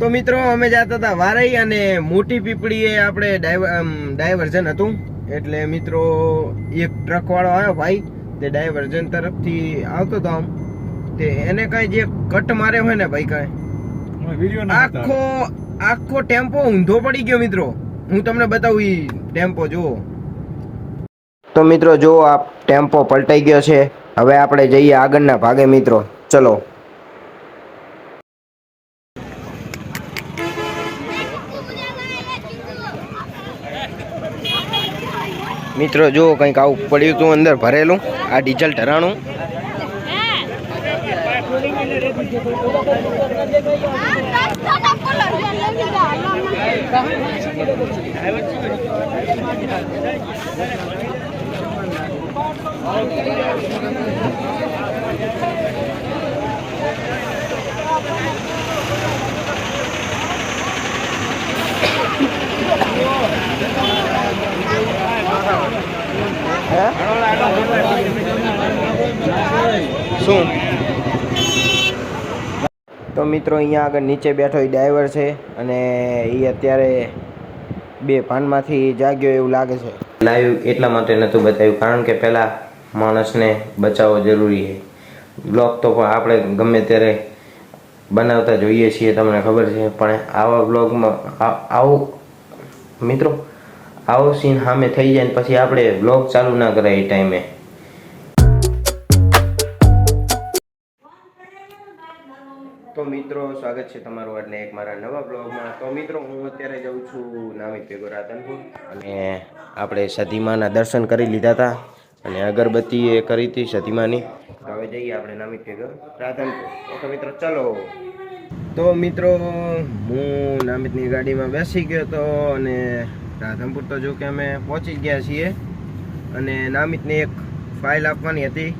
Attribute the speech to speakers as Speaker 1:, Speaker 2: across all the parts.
Speaker 1: તો મિત્રો અમે જતા હતા વારઈ અને મોટી પીપળીએ આપણે ડાયવર્ઝન હતું એટલે મિત્રો એક ટ્રક વાળો આવ્યો ભાઈ તે ડાયવર્ઝન તરફથી આવતો હતો આમ તે એને કઈ જે કટ માર્યો હોય ને ભાઈ કઈ આખો ટેમ્પો ઊંધો પડી ગયો મિત્રો. હું તમને બતાવું ઈ ટેમ્પો જુઓ. તો મિત્રો જો આ ટેમ્પો પલટાઈ ગયો છે. હવે આપણે જઈએ આગળના ભાગે મિત્રો. ચલો મિત્રો જો કંઈક આવું પડ્યું હતું અંદર ભરેલું આ ડીઝલ ઢરાણું. શું તો મિત્રો અહીંયા આગળ નીચે બેઠો એ ડ્રાઈવર છે અને એ અત્યારે બે ભાનમાંથી જાગ્યો એવું લાગે છે. લાઈવ એટલા માટે નહોતું બતાવ્યું કારણ કે પહેલાં માણસને બચાવવો જરૂરી છે. બ્લોગ તો આપણે ગમે ત્યારે બનાવતા જોઈએ છીએ તમને ખબર છે, પણ આવા બ્લોગમાં આવું મિત્રો આવો સીન સામે થઈ જાય ને પછી આપણે બ્લોગ ચાલુ ના કરાય એ ટાઈમે. તો મિત્રો સ્વાગત છે તમારું એટલે એક મારા નવા બ્લોગમાં. તો મિત્રો હું અત્યારે જાઉં છું નામિત ભેગો રાધનપુર અને આપણે સતીમાના દર્શન કરી લીધા હતા અને અગરબત્તી એ કરી હતી સતીમાની. હવે જઈએ આપણે નામિત ભેગો રાધનપુર. ઓકે મિત્રો ચલો. તો મિત્રો હું નામિતની ગાડીમાં બેસી ગયો હતો અને રાધનપુર તો જો કે અમે પહોંચી ગયા છીએ અને નામિતને એક ફાઇલ આપવાની હતી.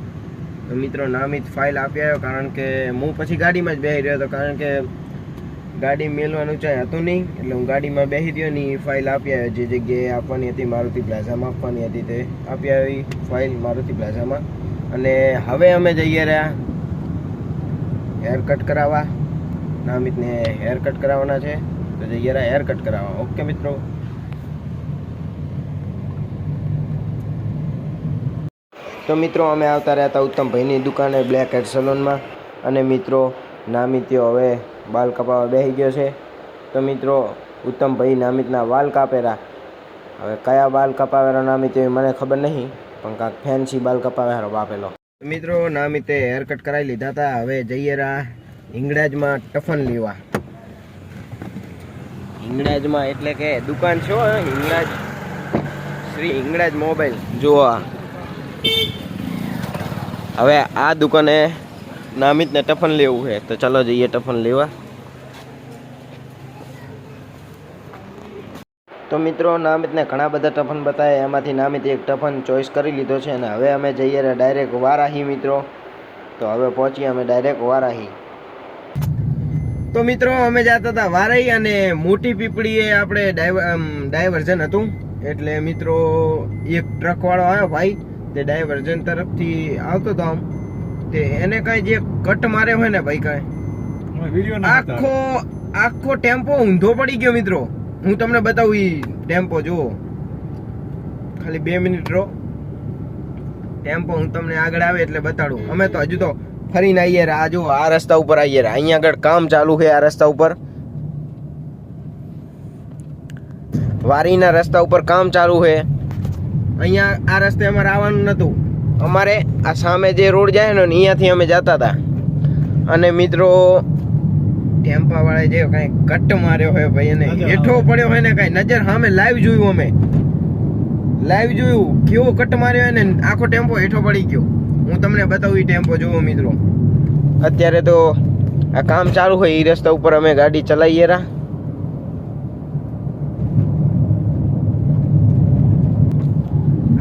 Speaker 1: તો મિત્રો નામિત ફાઇલ આપી આવ્યો કારણ કે હું પછી ગાડીમાં જ બેસી રહ્યો હતો કારણ કે ગાડી મેળવાનું ચાહે હતું નહીં એટલે હું ગાડીમાં બેસી રહ્યો ને એ ફાઇલ આપી આવ્યો. જે જગ્યાએ આપવાની હતી મારુતિ પ્લાઝામાં આપવાની હતી તે આપી આવી ફાઇલ મારુતિ પ્લાઝામાં. અને હવે અમે જઈએ રહ્યા હેર કટ કરાવવા. નામિતને હેર કટ કરાવવાના છે તો જઈએ રહ્યા હેર કટ કરાવવા. ઓકે મિત્રો. તો મિત્રો અમે આવતા રહ્યા હતા ઉત્તમભાઈની દુકાને બ્લેક હેડ સલૂનમાં અને મિત્રો નામિત્યો હવે વાલ કપાવવા બેસી ગયો છે. તો મિત્રો ઉત્તમભાઈ નામિતના વાલ કાપેરા. હવે કયા વાલ કપાવેરા નામિત્યો મને ખબર નહીં પણ કાંક ફેન્સી વાલ કપાવેરો બાપેલો. મિત્રો નામિતે હેર કટ કરાવી લીધા હતા. હવે જઈએ રહ્યા હિંગળાજમાં ટફન લેવા. હિંગળાજમાં એટલે કે દુકાન છે હિંગળાજ શ્રી હિંગળાજ મોબાઈલ જોવા. હવે આ દુકાને નામિતને ટફન લેવું છે તો ચાલો જઈએ ટફન લેવા. તો મિત્રો નામિતને ઘણા બધા ટફન બતાવ્યા એમાંથી નામિતે એક ટફન ચોઈસ કરી લીધો છે અને હવે અમે જઈએ ડાયરેક્ટ વારાહી મિત્રો. તો હવે પહોંચીએ અમે ડાયરેક્ટ વારાહી. તો મિત્રો અમે જતા હતા વારઈ અને મોટી પીપળીએ આપણે ડાયવર્ઝન હતું એટલે મિત્રો એક ટ્રક વાળો આવ્યો ભાઈ તે ડાયવર્ઝન તરફથી આવતો હતો આમ તે એને કઈ જે કટ માર્યો હોય ને ભાઈ કઈ આખો ટેમ્પો ઊંધો પડી ગયો મિત્રો. હું તમને બતાવું ઈ ટેમ્પો જુઓ. ખાલી 2 મિનિટ રહો. ટેમ્પો હું તમને આગળ આવે એટલે બતાડું. અમે તો હજુ તો ફરીને આવીએ રહ્યા. જો આ રસ્તા ઉપર આવીએ રહ્યા. અહીંયા આગળ કામ ચાલુ છે. આ રસ્તા ઉપર વારીના રસ્તા ઉપર કામ ચાલુ છે. અહીંયા આ રસ્તે અમારે આવવાનું નહોતું. અમારે આ સામે જે રોડ જાય ને અહીંયાથી અમે જતા હતા અને મિત્રો ટેમ્પા વાળા જે કઈ કટ માર્યો હોય ભાઈ એને હેઠો પડ્યો હોય ને કઈ નજર સામે લાઈવ જોયું. અમે લાઈવ જોયું કેવો કટ માર્યો હોય ને આખો ટેમ્પો હેઠો પડી ગયો. હું તમને બતાવું એ ટેમ્પો જોવો મિત્રો. અત્યારે તો આ કામ ચાલુ હોય એ રસ્તા ઉપર અમે ગાડી ચલાવીએ રહ્યા.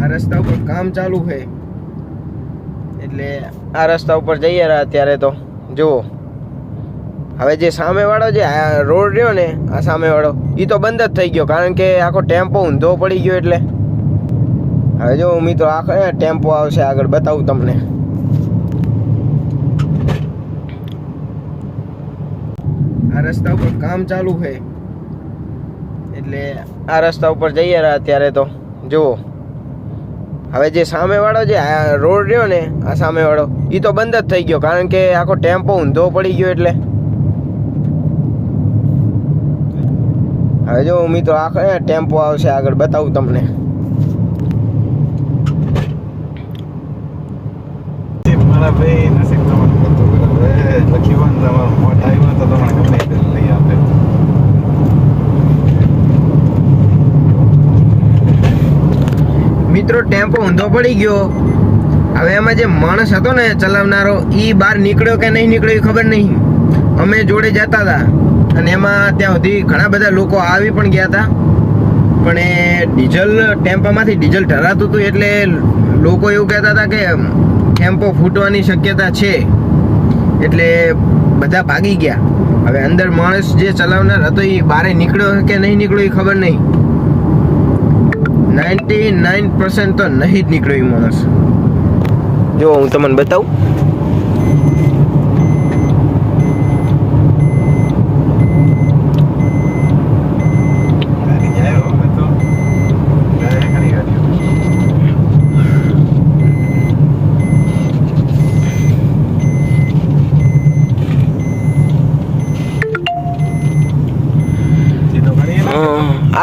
Speaker 1: આ રસ્તા ઉપર કામ ચાલુ છે એટલે આ રસ્તા ઉપર જઈએ રહ્યા અત્યારે. તો જુઓ હવે જે સામેવાળો જે રોડ રહ્યો ને આ સામેવાળો એ તો બંધ જ થઈ ગયો કારણ કે આખો ટેમ્પો ઊંધો પડી ગયો. એટલે હવે જો મિત્રો આખો ટેમ્પો આવશે આગળ બતાવું તમને. આ રસ્તા ઉપર કામ ચાલુ છે એટલે આ રસ્તા ઉપર જઈએ અત્યારે તો જુઓ હવે જે સામેવાળો જે રોડ રહ્યો ને આ સામેવાળો એ તો બંધ જ થઈ ગયો કારણ કે આખો ટેમ્પો ઊંધો પડી ગયો એટલે હવે જો મિત્રો આખો ટેમ્પો આવશે આગળ બતાવું તમને
Speaker 2: મારા ભાઈ નસીબ તમારું કરતો લખીવાન તમારો મોટ આવ્યો તો તમને ગમે તે લઈ આપે
Speaker 1: મિત્રો ટેમ્પો ઊંધો પડી ગયો હવે એમાં જે માણસ હતો ને ચલાવનારો એ બહાર નીકળ્યો કે નહીં નીકળ્યો એ ખબર નહીં અમે જોડે જતા હતા અને એમાં ત્યાં સુધી ઘણા બધા લોકો આવી પણ ગયા હતા પણ એ ડીઝલ ટેમ્પામાંથી ડીઝલ ઢરાતું હતું એટલે લોકો એવું કહેતા હતા કે ટેમ્પો ફૂટવાની શક્યતા છે એટલે બધા ભાગી ગયા હવે અંદર માણસ જે ચલાવનાર હતો એ બહાર નીકળ્યો કે નહીં નીકળ્યો એ ખબર નહીં 99% તો નહીં જ નીકળ્યો એ માણસ જો હું તમને બતાવું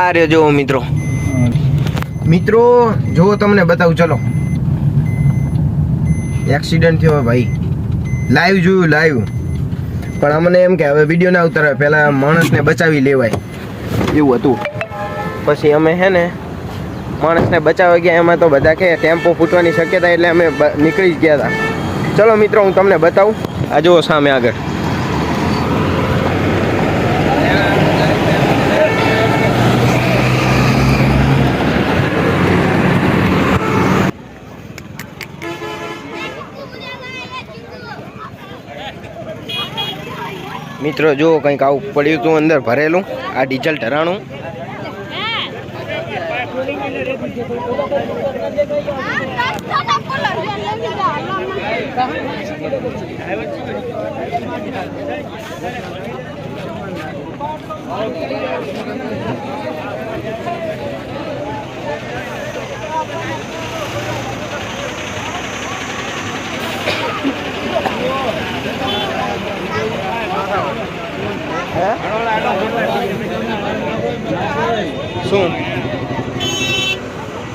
Speaker 1: આ રહ્યો જો મિત્રો જો તમને બતાવું ચલો એક્સિડન્ટ થયો ભાઈ લાઈવ જોયું લાઈવ પણ અમને એમ કે હવે વિડીયો ના ઉતારે પહેલા માણસને બચાવી લેવાય એવું હતું પછી અમે હે ને માણસને બચાવવા ગયા એમાં તો બધા કે ટેમ્પો ફૂટવાની શક્યતા એટલે અમે નીકળી જ ગયા હતા ચલો મિત્રો હું તમને બતાવું આ જુઓ સામે આગળ મિત્રો જો કંઈક આવું પડ્યું હતું અંદર ભરેલું આ ડીઝલ ઢરાણું શું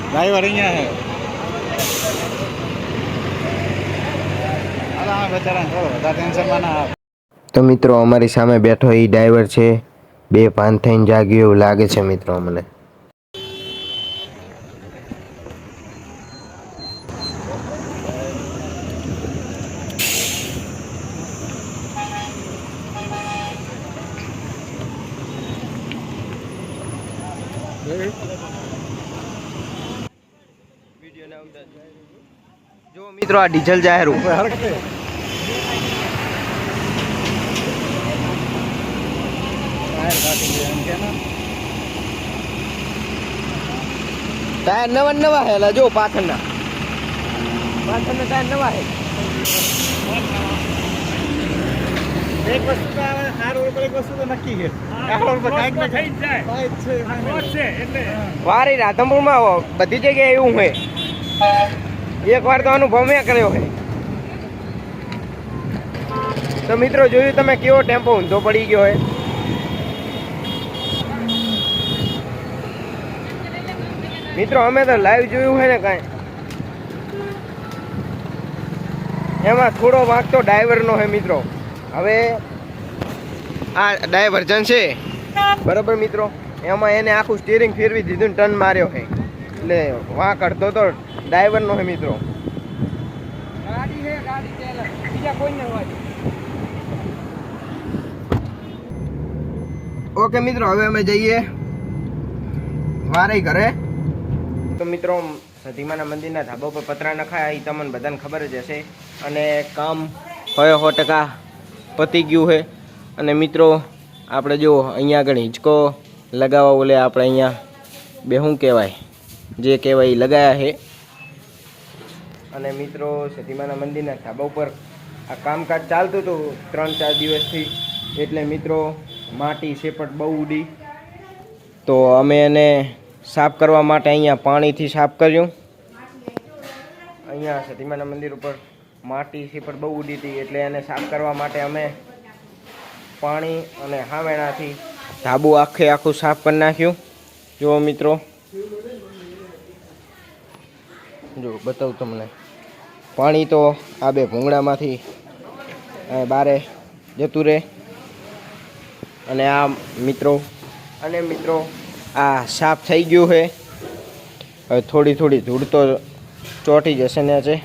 Speaker 2: ડ્રાઈવર અહીંયા હે
Speaker 1: તો મિત્રો અમારી સામે બેઠો એ ડ્રાઈવર છે બે ભાન થઈને જાગ્યો એવું લાગે છે મિત્રો અમને જો મિત્રો આ ડીઝલ જાહેર ટાયર નવા હેલા જો પાછળના ટાયર નવા હે
Speaker 2: એક વસ્તુ તો આવે સારું એક વસ્તુ તો નક્કી છે
Speaker 1: વારી રાધનપુરમાં બધી જગ્યાએ એવું હોય એક વાર તો અનુભવ મેં કર્યો છે તો મિત્રો જોયું તમે કેવો ટેમ્પો ઊંધો પડી ગયો હોય મિત્રો અમે તો લાઈવ જોયું છે ને કાંઈ એમાં થોડો વાંક તો ડ્રાઈવરનો છે મિત્રો હવે આ ડાયવર્ઝન છે બરાબર મિત્રો એમાં એને આખું સ્ટીરિંગ ફેરવી દીધું ને ટર્ન માર્યો છે એટલે વાંક અડધો તો ડ્રાઈવરનો છે મિત્રો ઓકે મિત્રો હવે અમે જઈએ વારે ઘરે તો મિત્રો સધીમાના મંદિરના ધાબા પર પતરા નખાયા એ તમને બધાને ખબર જ હશે અને કામ 100% પતી ગયું છે અને મિત્રો આપણે જો અહીંયા આગળ હિંચકો લગાવવા બોલે આપણે અહીંયા બે શું કહેવાય જે કહેવાય એ લગાવ્યા છે અને મિત્રો સધીમાના મંદિરના ધાબા ઉપર આ કામકાજ ચાલતું હતું 3-4 દિવસથી એટલે મિત્રો માટી સેપટ બહુ ઉડી, તો અમે એને સાફ કરવા માટે અહીંયા પાણીથી સાફ કર્યું. અહીંયા સતીમાના મંદિર ઉપર માટી સેપટ બહુ ઉડી હતી, એટલે એને સાફ કરવા માટે અમે પાણી અને હાવેણાથી ધાબુ આખું સાફ કરી નાખ્યું. જુઓ મિત્રો, જો બતાવું તમને, પાણી તો આ બે ભૂંગળામાંથી બારે જતું રહે. અને આ મિત્રો આ સાફ થઈ ગયું છે. હવે થોડી ધૂળ તો ચોંટી જશે ને છે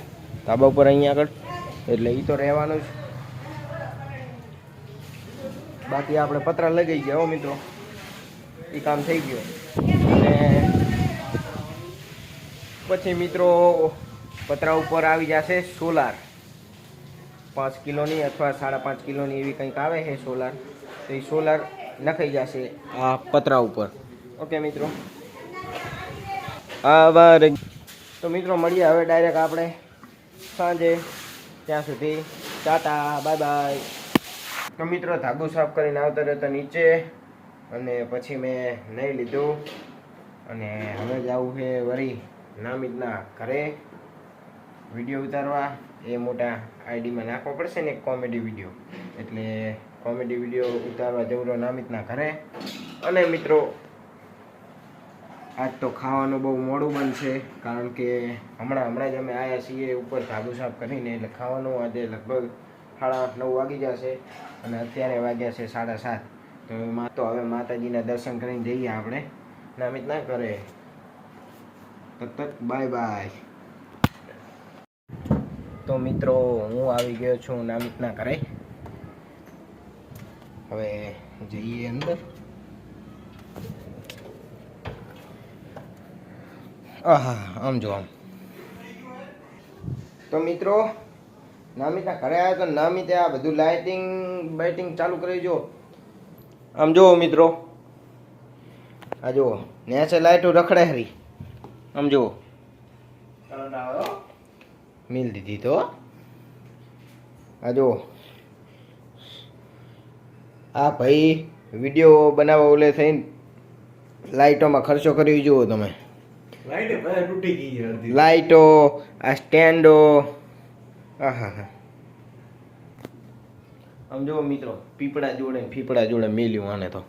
Speaker 1: ધાબા ઉપર અહીંયા આગળ, એટલે એ તો રહેવાનું જ. બાકી આપણે પતરા લગાઈ ગયા હો મિત્રો, એ કામ થઈ ગયું. અને પછી મિત્રો પતરા ઉપર આવી જશે સોલાર, 5 કિલોની અથવા 5.5 કિલોની એવી કંઈક આવે છે સોલાર. તો એ સોલાર નખાઈ જશે આ પતરા ઉપર. ઓકે મિત્રો, આભાર. તો મિત્રો મળીએ હવે ડાયરેક્ટ આપણે સાંજે. ત્યાં સુધી ટાટા, બાય બાય. તો મિત્રો ધાબુ સાફ કરીને આવતા રહેતા નીચે, અને પછી મેં નહીં લીધું, અને હવે જવું છે વળી નામિતના ઘરે વિડીયો ઉતારવા. એ મોટા આઈડીમાં નાખવો પડશે ને કોમેડી વિડીયો, એટલે કોમેડી વિડીયો ઉતારવા જવું રહ્યો નામિતના ઘરે. અને મિત્રો આજ તો ખાવાનું બહુ મોડું બનશે, કારણ કે હમણાં જ અમે આવ્યા છીએ ઉપર ધાબુ સાફ કરીને, એટલે ખાવાનું આજે લગભગ 8:30-9 વાગી જશે, અને અત્યારે વાગ્યા છે 7:30. તો હવે માતાજીના દર્શન કરીને જઈએ આપણે નામિતના ઘરે. તબ બાય બાય. તો મિત્રો હું આવી ગયો છું નામિતના ઘરે. હવે જઈએ અંદર. આમ જો આમ. તો મિત્રો નામિતના ઘરે આવ્યા તો નામિતે આ બધું લાઇટિંગ ચાલુ કરી. જો આમ જુઓ મિત્રો, આ જુઓ નેચે લાઇટો રખડે હરી. આમ જુઓ મિલ દીધી તો. આ જુઓ આ ભાઈ વિડીયો બનાવવા ઓલે થઈને લાઇટોમાં ખર્ચો કરી. જુઓ તમે, લાઇટો, આ સ્ટેન્ડો, આહા. આમ જુઓ મિત્રો, પીપળા જોડે મિલ્યું આને તો.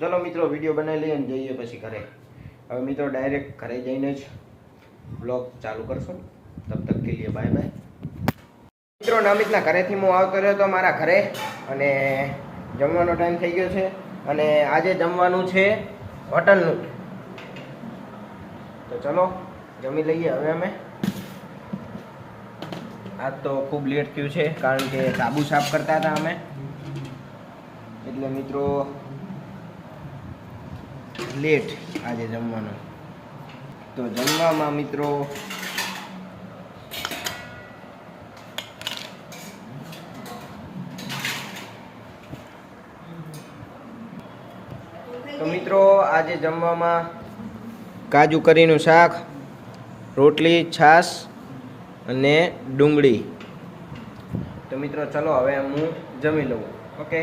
Speaker 1: ચલો મિત્રો વિડીયો બનાવી લઈએ ને જઈએ પછી ઘરે. હવે મિત્રો ડાયરેક્ટ ઘરે જઈને જ બ્લોગ ચાલુ કરશું. તબ તક કે લીએ બાય બાય. મિત્રો નામિતના ઘરેથી હું આવતો રહ્યો તો મારા ઘરે, અને જમવાનો ટાઈમ થઈ ગયો છે, અને આજે જમવાનું છે હોટલનું. તો ચલો જમી લઈએ હવે અમે. આજ તો ખૂબ લેટ થયું છે, કારણ કે ધાબુ સાફ કરતા હતા અમે, એટલે મિત્રો લેટ આજે જમવાનું. તો જમવામાં મિત્રો આજે જમવામાં કાજુ કરીનું શાક, રોટલી, છાશ અને ડુંગળી. તો મિત્રો ચલો હવે હું જમી લઉં. ઓકે.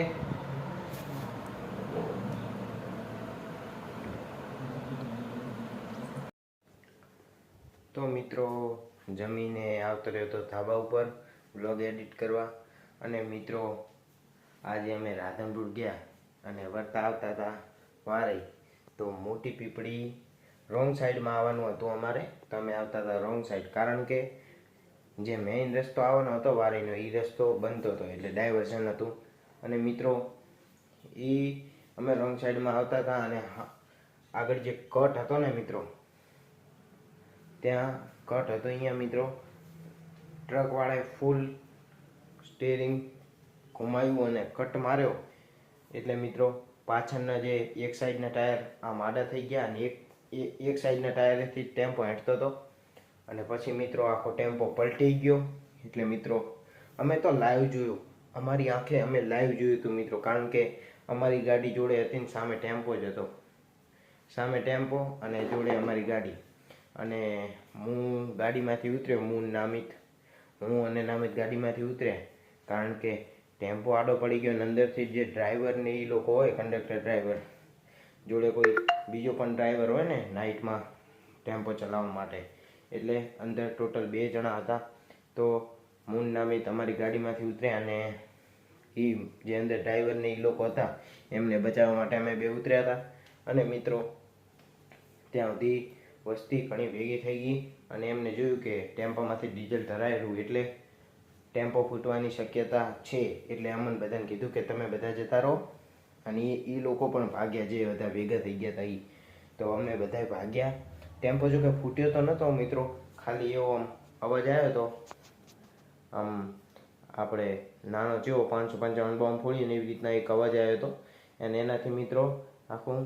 Speaker 1: તો મિત્રો જમીને આવતો રહ્યો તો ધાબા ઉપર વ્લોગ એડિટ કરવા. અને મિત્રો આજે અમે રાધનપુર ગયા અને વળતા આવતા હતા વારે, તો મોટી પીપળી રોંગ સાઈડમાં આવવાનું હતું અમારે. તો અમે આવતા હતા રોંગ સાઈડ, કારણ કે જે મેઇન રસ્તો આવવાનો હતો વારીનો એ રસ્તો બનતો હતો, એટલે ડાયવર્ઝન હતું. અને મિત્રો એ અમે રોંગ સાઈડમાં આવતા હતા, અને આગળ જે કટ હતો ને મિત્રો, ત્યાં કટ હતો. અહીંયા મિત્રો ટ્રકવાળાએ ફૂલ સ્ટેરિંગ ઘુમાવ્યું અને કટ માર્યો, એટલે મિત્રો પાછળના જે એક સાઈડના ટાયર આમ આડા થઈ ગયા, અને એક સાઈડના ટાયરેથી ટેમ્પો હેઠતો હતો, અને પછી મિત્રો આખો ટેમ્પો પલટી ગયો. એટલે મિત્રો અમે તો લાઈવ જોયું, અમારી આંખે અમે લાઈવ જોયું હતું મિત્રો, કારણ કે અમારી ગાડી જોડે હતી ને સામે ટેમ્પો જ હતો, સામે ટેમ્પો અને જોડે અમારી ગાડી. અને હું ગાડીમાંથી ઉતર્યો, હું અને નામિત ગાડીમાંથી ઉતર્યા, કારણ કે ટેમ્પો આડો પડી ગયો અને અંદરથી જે ડ્રાઈવર ને એ લોકો હોય, કંડક્ટર ડ્રાઈવર જોડે કોઈ બીજો પણ ડ્રાઈવર હોય ને નાઇટમાં ટેમ્પો ચલાવવા માટે, એટલે અંદર ટોટલ 2 જણા હતા. તો મૂન નામે તમારી ગાડીમાંથી ઉતર્યા અને એ જે અંદર ડ્રાઈવર ને એ લોકો હતા એમને બચાવવા માટે અમે 2 ઉતર્યા હતા. અને મિત્રો ત્યાં સુધી વસ્તી ઘણી ભેગી થઈ ગઈ અને એમને જોયું કે ટેમ્પોમાંથી ડીઝલ ધરાયેલું, એટલે ટેમ્પો ફૂટવાની શક્યતા છે. એટલે અમને બધાને કીધું કે તમે બધા જતા રહો. અને એ લોકો પણ ભાગ્યા, જે બધા ભેગા થઈ ગયા હતા એ. તો અમે બધા ભાગ્યા. ટેમ્પો જો કે ફૂટ્યો તો નહોતો મિત્રો, ખાલી એવો આમ અવાજ આવ્યો હતો, આમ આપણે નાનો જેવો 555 બોમ્બ ફોડીને એવી રીતના એક અવાજ આવ્યો હતો. અને એનાથી મિત્રો આખું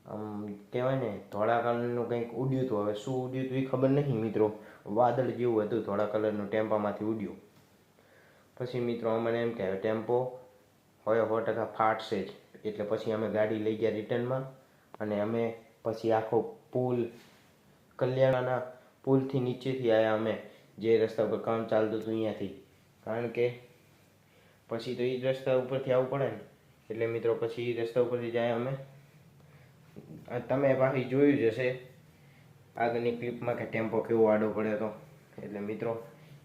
Speaker 1: આમ કહેવાય ને ધોળા કલરનું કંઈક ઉડ્યું હતું. હવે શું ઉડ્યું હતું એ ખબર નહીં મિત્રો, વાદળ જેવું હતું ધોળા કલરનું, ટેમ્પામાંથી ઉડ્યું. પછી મિત્રો અમને એમ કે ટેમ્પો હવે 100% ફાટશે જ. એટલે પછી અમે ગાડી લઈ ગયા રિટર્નમાં. અને અમે પછી આખો પુલ, કલ્યાણના પુલથી નીચેથી આવ્યા અમે, જે રસ્તા ઉપર કામ ચાલતું હતું અહીંયાથી. કારણ કે પછી તો એ જ રસ્તા ઉપરથી આવવું પડે ને, એટલે મિત્રો પછી એ રસ્તા ઉપરથી જાય અમે. તમે પાછી જોયું જ હશે આગળની ક્લિપમાં કે ટેમ્પો કેવો આડો પડ્યો હતો. એટલે મિત્રો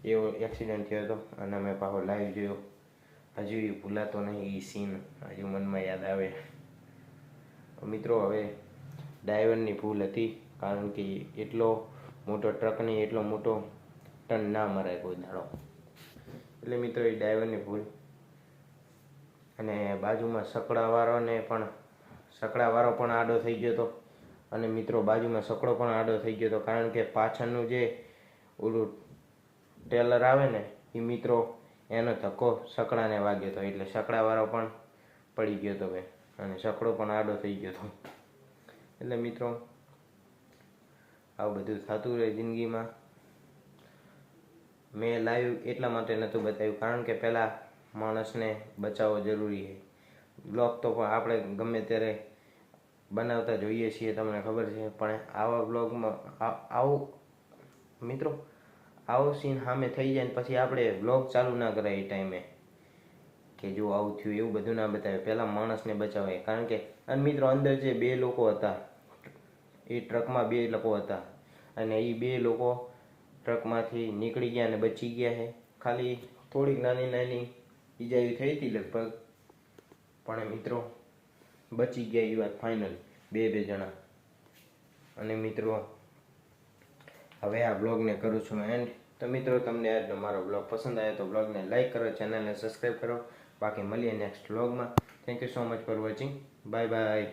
Speaker 1: એવો એક્સિડન્ટ થયો હતો અને અમે પાછો લાઈવ જોયો. હજુ એ ભૂલાતો નહીં, એ સીન હજુ મનમાં યાદ આવે. મિત્રો હવે ડ્રાઈવરની ભૂલ હતી, કારણ કે એટલો મોટો ટ્રક નહીં, એટલો મોટો ટન ના મરાય કોઈ દાડો. એટલે મિત્રો એ ડ્રાઈવરની ભૂલ. અને બાજુમાં સકડાવાળો પણ આડો થઈ ગયો હતો. અને મિત્રો બાજુમાં સકડો પણ આડો થઈ ગયો હતો, કારણ કે પાછળનું જે ઓલું ટેલર આવે ને એ મિત્રો એનો ધક્કો સકડાને વાગ્યો હતો, એટલે સકડાવાળો પણ પડી ગયો હતો ભાઈ, અને સકડો પણ આડો થઈ ગયો હતો. એટલે મિત્રો આવું બધું થતું રહે જિંદગીમાં. મેં લાઈવ એટલા માટે નહોતું બતાવ્યું, કારણ કે પહેલાં માણસને બચાવવો જરૂરી છે. બ્લોગ તો પણ આપણે ગમે ત્યારે બનાવતા જોઈએ છીએ, તમને ખબર છે. પણ આવા બ્લોગમાં આવો સીન સામે થઈ જાય ને પછી આપણે બ્લોગ ચાલુ ના કરાય એ ટાઈમે, કે જો આવું થયું એવું બધું ના બતાવે. પહેલાં માણસને બચાવે. કારણ કે અને મિત્રો અંદર જે 2 લોકો હતા એ ટ્રકમાં, 2 લોકો હતા અને એ 2 લોકો ટ્રકમાંથી નીકળી ગયા અને બચી ગયા છે. ખાલી થોડીક નાની નાની ઈજા થઈ હતી લગભગ, પણ મિત્રો બચી ગયા એ વાત ફાઇનલ, 2 જણા. અને મિત્રો હવે આ બ્લોગને કરું છું એન્ડ. તો મિત્રો તમને આજનો મારો બ્લોગ પસંદ આવ્યો તો બ્લોગને લાઈક કરો, ચેનલને સબસ્ક્રાઈબ કરો. બાકી મળીએ નેક્સ્ટ બ્લોગમાં. Thank you so much for watching. Bye bye.